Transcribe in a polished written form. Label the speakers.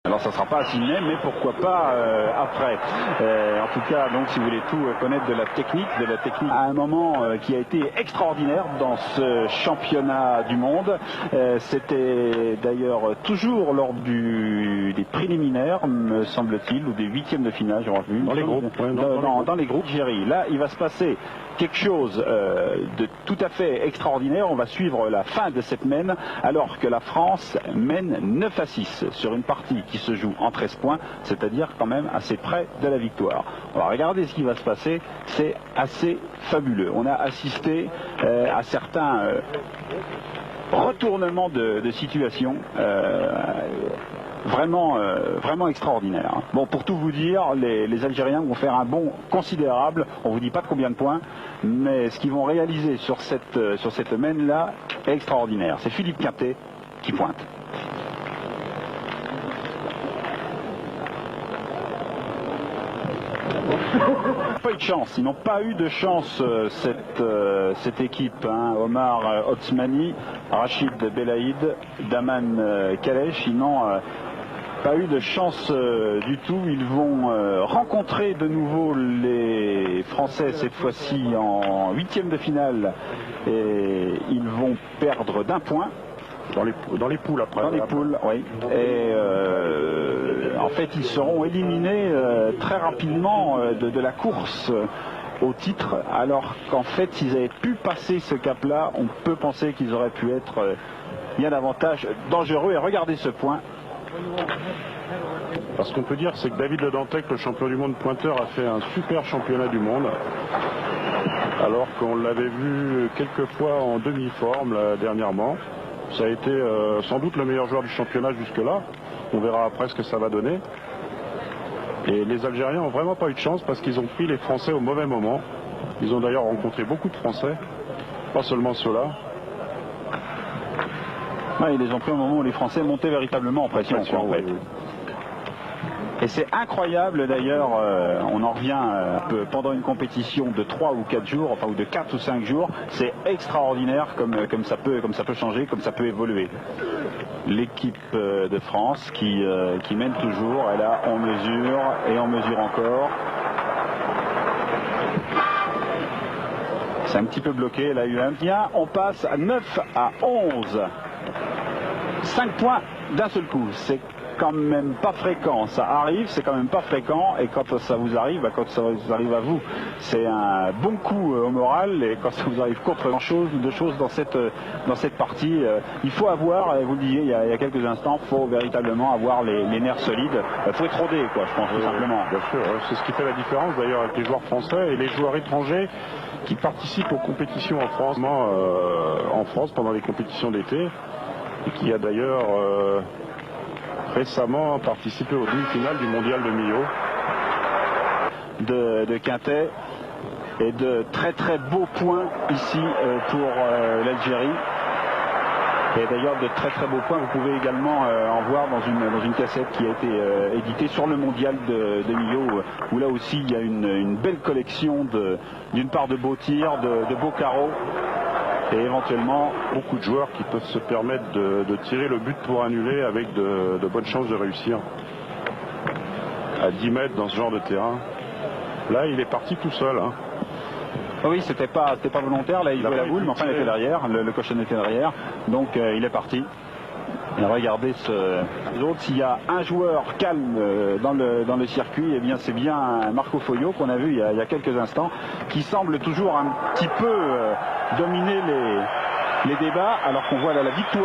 Speaker 1: Alors ça ne sera pas à Sydney, mais pourquoi pas après. En tout cas, donc si vous voulez tout connaître de la technique à un moment qui a été extraordinaire dans ce championnat du monde. C'était d'ailleurs toujours lors des préliminaires, me semble-t-il, ou des huitièmes de finale, j'aurais vu.
Speaker 2: Dans les groupes.
Speaker 1: Dans les groupes, Géry. Là, il va se passer quelque chose de tout à fait extraordinaire. On va suivre la fin de cette mène, alors que la France mène 9-6 sur une partie qui se joue en 13 points, c'est-à-dire quand même assez près de la victoire. On va regarder ce qui va se passer, c'est assez fabuleux. On a assisté à certains retournements de situation vraiment extraordinaire. Bon, pour tout vous dire, les Algériens vont faire un bond considérable. On vous dit pas de combien de points, mais ce qu'ils vont réaliser sur cette mène-là est extraordinaire. C'est Philippe Quintet qui pointe. Pas eu de chance, ils n'ont pas eu de chance cette équipe, hein. Omar Othmani, Rachid Belaïd, Daman Kalesh, ils n'ont pas eu de chance du tout. Ils vont rencontrer de nouveau les Français cette fois-ci en huitième de finale et ils vont perdre d'un point.
Speaker 2: Dans les poules après.
Speaker 1: Dans les poules, oui. Et en fait, ils seront éliminés très rapidement de la course au titre, alors qu'en fait, s'ils avaient pu passer ce cap-là, on peut penser qu'ils auraient pu être bien davantage dangereux. Et regardez ce point.
Speaker 2: Parce qu'on peut dire, c'est que David Le Dantec, le champion du monde pointeur, a fait un super championnat du monde. Alors qu'on l'avait vu quelques fois en demi-forme dernièrement. Ça a été sans doute le meilleur joueur du championnat jusque-là. On verra après ce que ça va donner. Et les Algériens n'ont vraiment pas eu de chance parce qu'ils ont pris les Français au mauvais moment. Ils ont d'ailleurs rencontré beaucoup de Français, pas seulement ceux-là.
Speaker 1: Ouais, ils les ont pris au moment où les Français montaient véritablement en pression. En fait.
Speaker 2: Oui.
Speaker 1: Et c'est incroyable d'ailleurs, on en revient pendant une compétition de 3 ou 4 jours, enfin ou de 4 ou 5 jours, c'est extraordinaire comme ça peut changer, comme ça peut évoluer. L'équipe de France qui mène toujours, et là on mesure et on mesure encore. C'est un petit peu bloqué, là bien, on passe à 9-11. 5 points d'un seul coup, c'est quand même pas fréquent, ça arrive, c'est quand même pas fréquent, et quand ça vous arrive, quand ça vous arrive à vous, c'est un bon coup au moral, et quand ça vous arrive contre grand-chose de choses dans cette partie, il faut avoir, vous le disiez il y a quelques instants, il faut véritablement avoir les nerfs solides, il faut être rodé, quoi, je pense, tout simplement.
Speaker 2: Bien sûr, c'est ce qui fait la différence d'ailleurs avec les joueurs français et les joueurs étrangers qui participent aux compétitions en France pendant les compétitions d'été, et qui a d'ailleurs récemment participé aux demi-finales du mondial de Millau.
Speaker 1: De Quintet et de très beaux points ici pour l'Algérie. Et d'ailleurs de très beaux points, vous pouvez également en voir dans une cassette qui a été éditée sur le mondial de Millau, où là aussi il y a une belle collection d'une part de beaux tirs, de beaux carreaux. Et éventuellement
Speaker 2: beaucoup de joueurs qui peuvent se permettre de tirer le but pour annuler avec de bonnes chances de réussir. À 10 mètres dans ce genre de terrain. Là, il est parti tout seul. Hein.
Speaker 1: Oui, c'était pas volontaire. Là, il jouait la boule, mais enfin, il était derrière. Le cochon était derrière. Donc, il est parti. Et regardez les autres. S'il y a un joueur calme dans le circuit, eh bien, c'est bien Marco Foglio qu'on a vu il y a quelques instants, qui semble toujours un petit peu dominer les débats, alors qu'on voit là la victoire.